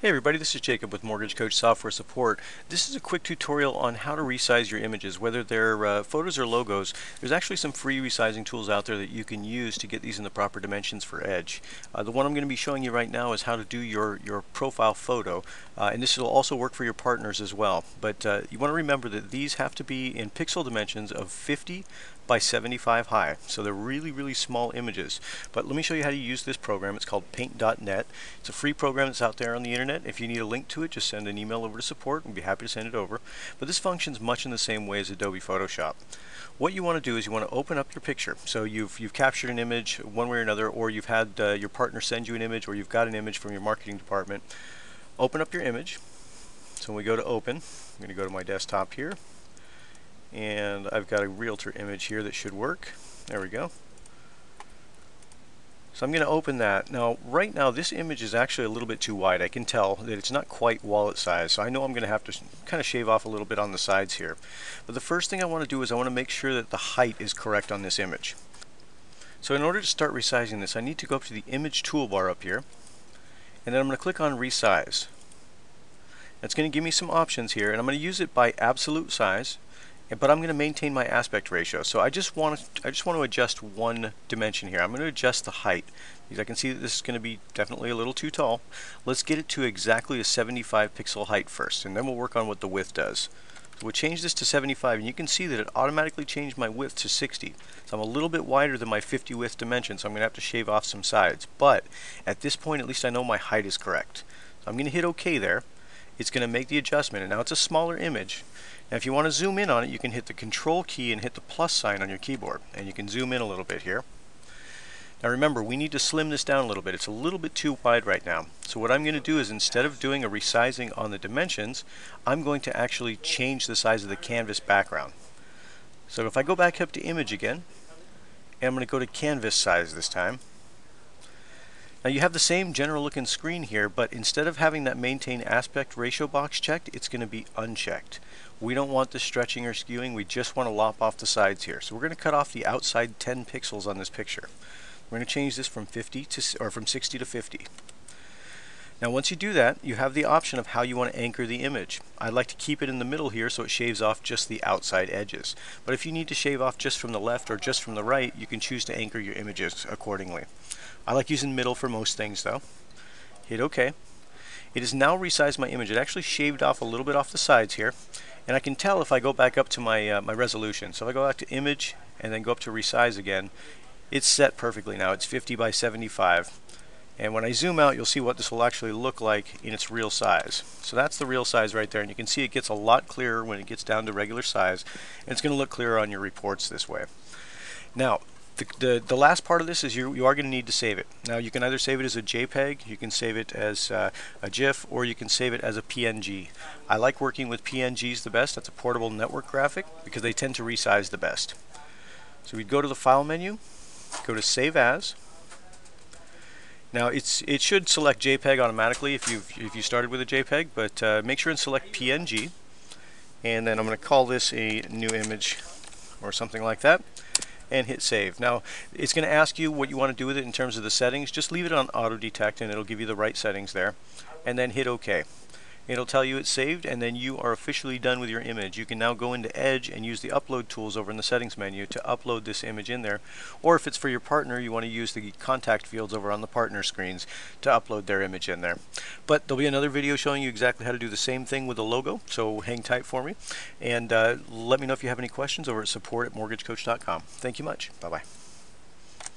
Hey everybody, this is Jacob with Mortgage Coach Software Support. This is a quick tutorial on how to resize your images, whether they're photos or logos. There's actually some free resizing tools out there that you can use to get these in the proper dimensions for Edge. The one I'm going to be showing you right now is how to do your profile photo, and this will also work for your partners as well. But you want to remember that these have to be in pixel dimensions of 50 by 75 high. So they're really small images. But let me show you how to use this program. It's called paint.net. It's a free program that's out there on the internet. If you need a link to it, just send an email over to support and we'll be happy to send it over. But this functions much in the same way as Adobe Photoshop. What you want to do is you want to open up your picture. So you've captured an image one way or another, or you've had your partner send you an image, or you've got an image from your marketing department. Open up your image. So when we go to open, I'm going to go to my desktop here. And I've got a realtor image here that should work. There we go. So I'm going to open that. Now, right now, this image is actually a little bit too wide. I can tell that it's not quite wallet size, so I know I'm going to have to kind of shave off a little bit on the sides here. But the first thing I want to do is I want to make sure that the height is correct on this image. So in order to start resizing this, I need to go up to the image toolbar up here, and then I'm going to click on resize. It's going to give me some options here, and I'm going to use it by absolute size. But I'm going to maintain my aspect ratio. So I just want to adjust one dimension here. I'm going to adjust the height because I can see that this is going to be definitely a little too tall. Let's get it to exactly a 75 pixel height first, and then we'll work on what the width does. So we'll change this to 75, and you can see that it automatically changed my width to 60. So I'm a little bit wider than my 50 width dimension, so I'm going to have to shave off some sides. But at this point, at least I know my height is correct. So I'm going to hit OK there. It's going to make the adjustment, and now it's a smaller image. Now if you want to zoom in on it, you can hit the Control key and hit the plus sign on your keyboard, and you can zoom in a little bit here. Now remember, we need to slim this down a little bit. It's a little bit too wide right now. So what I'm going to do is, instead of doing a resizing on the dimensions, I'm going to actually change the size of the canvas background. So if I go back up to image again, and I'm going to go to canvas size this time. Now you have the same general looking screen here, but instead of having that maintain aspect ratio box checked, it's going to be unchecked. We don't want this stretching or skewing, we just want to lop off the sides here. So we're going to cut off the outside 10 pixels on this picture. We're going to change this from 60 to 50. Now once you do that, you have the option of how you want to anchor the image. I'd like to keep it in the middle here so it shaves off just the outside edges. But if you need to shave off just from the left or just from the right, you can choose to anchor your images accordingly. I like using middle for most things though. Hit OK. It has now resized my image. It actually shaved off a little bit off the sides here. And I can tell if I go back up to my resolution. So if I go back to image and then go up to resize again, it's set perfectly now. It's 50 by 75. And when I zoom out, you'll see what this will actually look like in its real size. So that's the real size right there. And you can see it gets a lot clearer when it gets down to regular size. And it's going to look clearer on your reports this way. Now, the last part of this is you are going to need to save it. Now you can either save it as a JPEG, you can save it as a GIF, or you can save it as a PNG. I like working with PNGs the best. That's a portable network graphic because they tend to resize the best. So we'd go to the File menu, go to Save As. Now it should select JPEG automatically if you started with a JPEG, but make sure and select PNG. And then I'm going to call this a new image or something like that. And hit save. Now it's going to ask you what you want to do with it in terms of the settings. Just leave it on auto detect and it'll give you the right settings there, and then hit OK. It'll tell you it's saved, and then you are officially done with your image. You can now go into Edge and use the upload tools over in the settings menu to upload this image in there, or if it's for your partner, you want to use the contact fields over on the partner screens to upload their image in there. But there'll be another video showing you exactly how to do the same thing with the logo, so hang tight for me, and let me know if you have any questions over at support@mortgagecoach.com. Thank you much. Bye-bye.